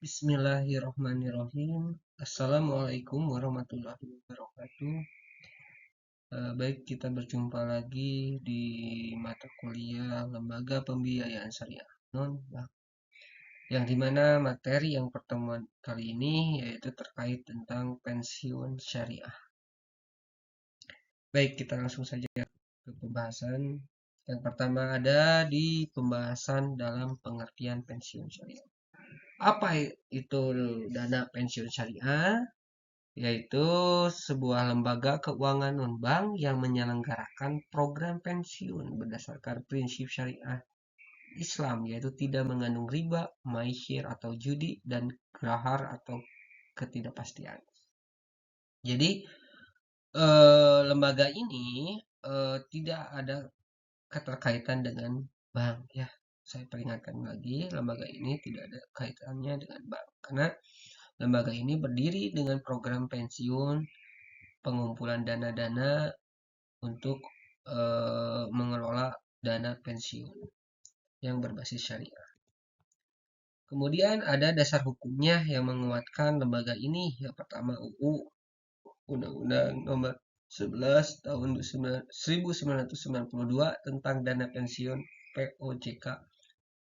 Bismillahirrahmanirrahim. Assalamualaikum warahmatullahi wabarakatuh. Baik, kita berjumpa lagi di mata kuliah Lembaga Pembiayaan Syariah Non-Bank. Yang dimana materi yang pertemuan kali ini yaitu terkait tentang pensiun syariah. Baik, kita langsung saja ke pembahasan. Yang pertama ada di pembahasan dalam pengertian pensiun syariah. Apa itu dana pensiun syariah? Yaitu sebuah lembaga keuangan non-bank yang menyelenggarakan program pensiun berdasarkan prinsip syariah Islam, yaitu tidak mengandung riba, maisir atau judi, dan grahar atau ketidakpastian. Jadi lembaga ini tidak ada keterkaitan dengan bank, ya. Saya peringatkan lagi, lembaga ini tidak ada kaitannya dengan bank karena lembaga ini berdiri dengan program pensiun, pengumpulan dana-dana untuk mengelola dana pensiun yang berbasis syariah. Kemudian ada dasar hukumnya yang menguatkan lembaga ini. Yang pertama UU Undang-Undang Nomor 11 Tahun 1992 tentang Dana Pensiun POJK,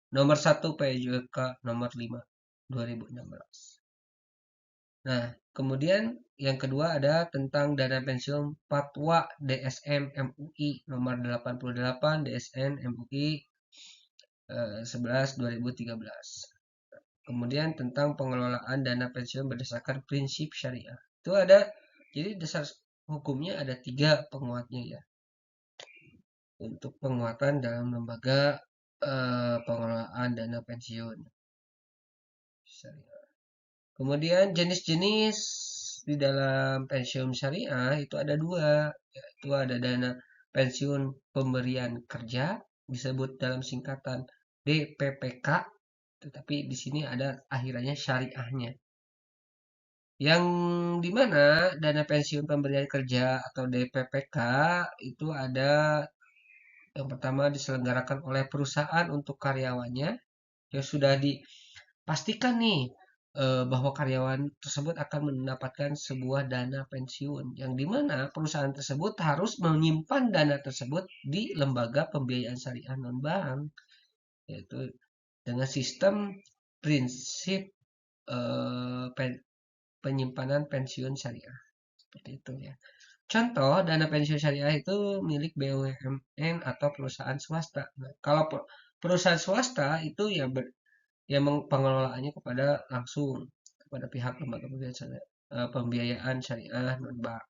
Nomor 1 POJK Nomor 5 2016. Nah, kemudian yang kedua ada tentang dana pensiun Fatwa DSM MUI nomor 88 DSN MUI 11 2013. Kemudian tentang pengelolaan dana pensiun berdasarkan prinsip syariah. Itu ada, jadi dasar hukumnya ada 3 penguatnya, ya. Untuk penguatan dalam lembaga pengelolaan dana pensiun syariah. Kemudian jenis-jenis di dalam pensiun syariah itu ada 2, yaitu ada dana pensiun pemberian kerja disebut dalam singkatan DPPK, tetapi di sini ada akhirannya syariahnya. Yang dimana dana pensiun pemberian kerja atau DPPK itu ada yang pertama diselenggarakan oleh perusahaan untuk karyawannya yang sudah dipastikan nih bahwa karyawan tersebut akan mendapatkan sebuah dana pensiun yang dimana perusahaan tersebut harus menyimpan dana tersebut di lembaga pembiayaan syariah non-bank, yaitu dengan sistem prinsip penyimpanan pensiun syariah seperti itu, ya. Contoh dana pensiun syariah itu milik BUMN atau perusahaan swasta. Nah, kalau perusahaan swasta itu ya pengelolaannya kepada langsung kepada pihak lembaga pembiayaan syariah non-bank.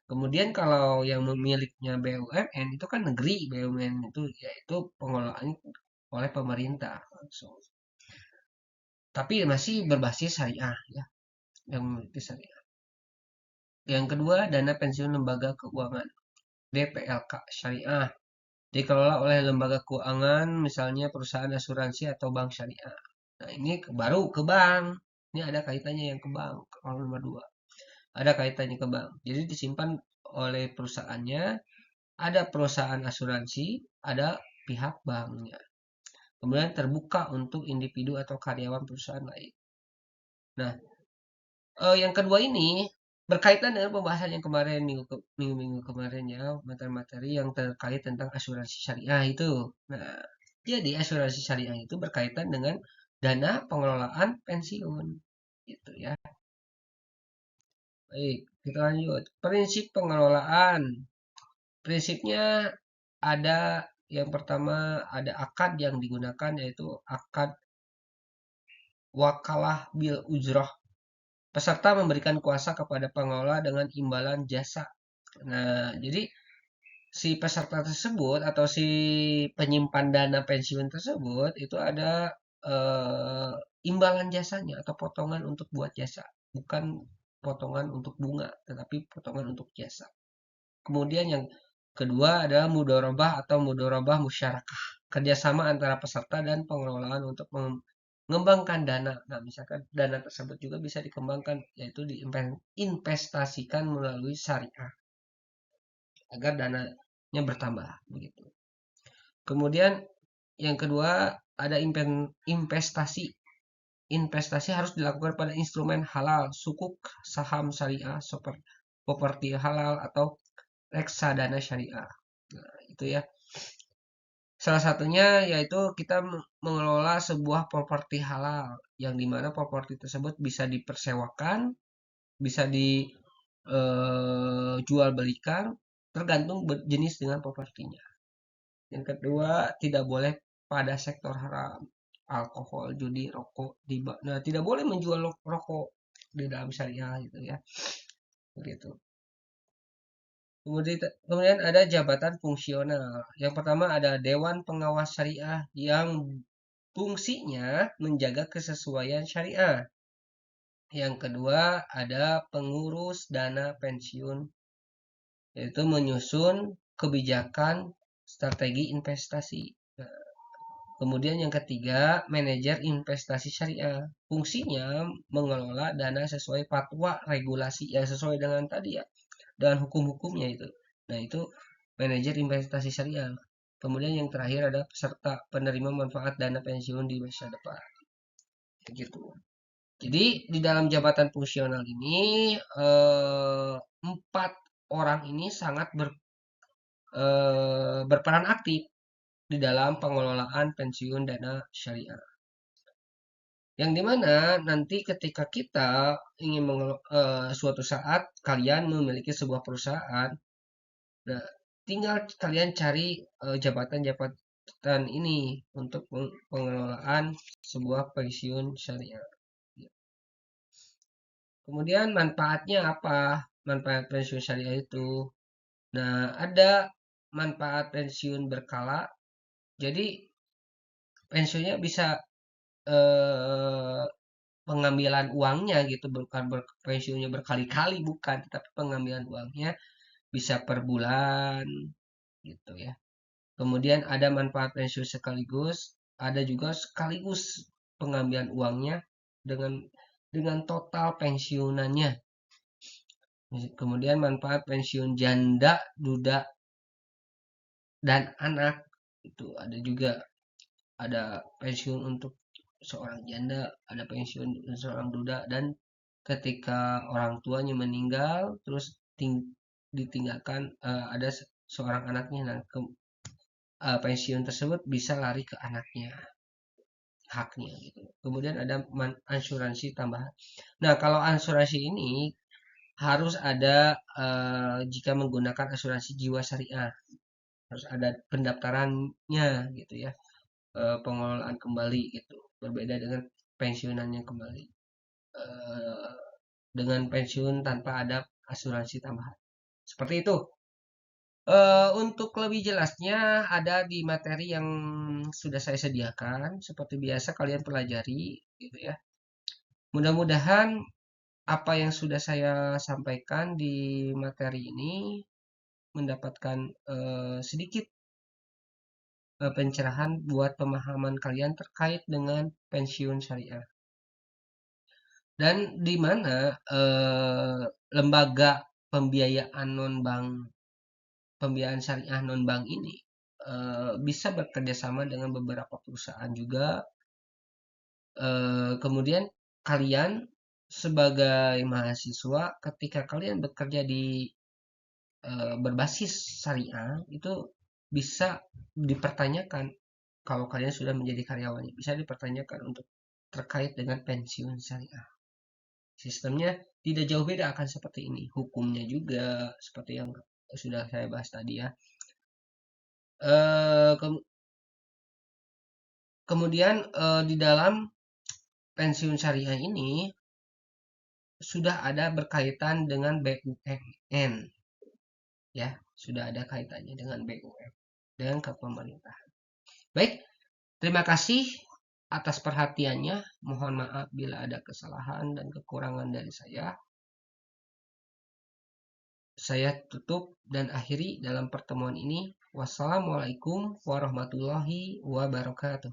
Kemudian kalau yang memilikinya BUMN itu kan negeri, BUMN itu yaitu pengelolaannya oleh pemerintah langsung. Tapi masih berbasis syariah, ya, yang memiliki syariah. Yang kedua, dana pensiun lembaga keuangan DPLK syariah dikelola oleh lembaga keuangan, misalnya perusahaan asuransi atau bank syariah. Nah, ini baru ke bank. Ini ada kaitannya yang ke bank. Kalau nomor 2. Ada kaitannya ke bank. Jadi disimpan oleh perusahaannya, ada perusahaan asuransi, ada pihak banknya. Kemudian terbuka untuk individu atau karyawan perusahaan lain. Nah, yang kedua ini berkaitan dengan pembahasan yang kemarin minggu kemarin, ya, materi-materi yang terkait tentang asuransi syariah itu. Nah, jadi asuransi syariah itu berkaitan dengan dana pengelolaan pensiun, gitu, ya. Baik, kita lanjut. Prinsip pengelolaan. Prinsipnya ada yang pertama ada akad yang digunakan yaitu akad wakalah bil ujroh. Peserta memberikan kuasa kepada pengelola dengan imbalan jasa. Nah, jadi si peserta tersebut atau si penyimpan dana pensiun tersebut itu ada imbalan jasanya atau potongan untuk buat jasa, bukan potongan untuk bunga, tetapi potongan untuk jasa. Kemudian yang kedua adalah mudorobah atau mudorobah musyarakah, kerjasama antara peserta dan pengelolaan untuk mengembangkan dana. Nah, misalkan dana tersebut juga bisa dikembangkan, yaitu diinvestasikan melalui syariah agar dananya bertambah, begitu. Kemudian yang kedua ada investasi. investasi harus dilakukan pada instrumen halal, sukuk, saham syariah, properti halal, atau reksadana syariah. Nah, itu ya. Salah satunya yaitu kita mengelola sebuah properti halal, yang dimana properti tersebut bisa dipersewakan, bisa dijual belikan, tergantung jenis dengan propertinya. Yang kedua, tidak boleh pada sektor haram, alkohol, judi, rokok, riba. Nah, tidak boleh menjual rokok di dalam syariah gitu ya. Begitu. Kemudian ada jabatan fungsional. Yang pertama ada Dewan Pengawas Syariah yang fungsinya menjaga kesesuaian syariah. Yang kedua ada pengurus dana pensiun, yaitu menyusun kebijakan strategi investasi. Nah, kemudian yang ketiga, manajer investasi syariah. Fungsinya mengelola dana sesuai fatwa regulasi yang sesuai dengan tadi ya, dengan hukum-hukumnya itu. Nah, itu manajer investasi syariah. Kemudian yang terakhir ada peserta penerima manfaat dana pensiun di masa depan. Begitu. Jadi di dalam jabatan fungsional ini empat orang ini sangat berperan aktif di dalam pengelolaan pensiun dana syariah. Yang dimana nanti ketika kita ingin suatu saat kalian memiliki sebuah perusahaan, nah tinggal kalian cari jabatan-jabatan ini untuk pengelolaan sebuah pensiun syariah. Kemudian manfaatnya apa? Manfaat pensiun syariah itu. Nah, ada manfaat pensiun berkala. Jadi pensiunnya bisa eh, pengambilan uangnya gitu, bukan pensiunnya berkali-kali, bukan, tapi pengambilan uangnya bisa per bulan gitu ya. Kemudian ada manfaat pensiun sekaligus, ada juga sekaligus pengambilan uangnya dengan total pensiunannya. Kemudian manfaat pensiun janda, duda, dan anak itu ada juga. Ada pensiun untuk seorang janda, ada pensiun untuk seorang duda, dan ketika orang tuanya meninggal terus ditinggalkan ada seorang anaknya, nah pensiun tersebut bisa lari ke anaknya, haknya gitu. Kemudian ada asuransi tambahan. Nah, kalau asuransi ini harus ada jika menggunakan asuransi jiwa syariah, harus ada pendaftarannya gitu ya, pengelolaan kembali gitu, berbeda dengan pensiunannya kembali, dengan pensiun tanpa ada asuransi tambahan, seperti itu. Untuk lebih jelasnya ada di materi yang sudah saya sediakan, seperti biasa kalian pelajari gitu ya. Mudah-mudahan apa yang sudah saya sampaikan di materi ini mendapatkan sedikit pencerahan buat pemahaman kalian terkait dengan pensiun syariah. Dan di mana lembaga pembiayaan non-bank, pembiayaan syariah non-bank ini bisa bekerja sama dengan beberapa perusahaan juga. Kemudian kalian sebagai mahasiswa, ketika kalian bekerja di berbasis syariah, itu bisa dipertanyakan. Kalau kalian sudah menjadi karyawan, bisa dipertanyakan untuk terkait dengan pensiun syariah. Sistemnya tidak jauh beda akan seperti ini. Hukumnya juga seperti yang sudah saya bahas tadi ya. Kemudian di dalam pensiun syariah ini sudah ada berkaitan dengan BUMN, ya, sudah ada kaitannya dengan BUMN, dengan kepemerintahan. Baik, terima kasih atas perhatiannya. Mohon maaf bila ada kesalahan dan kekurangan dari saya. Saya tutup dan akhiri dalam pertemuan ini. Wassalamualaikum warahmatullahi wabarakatuh.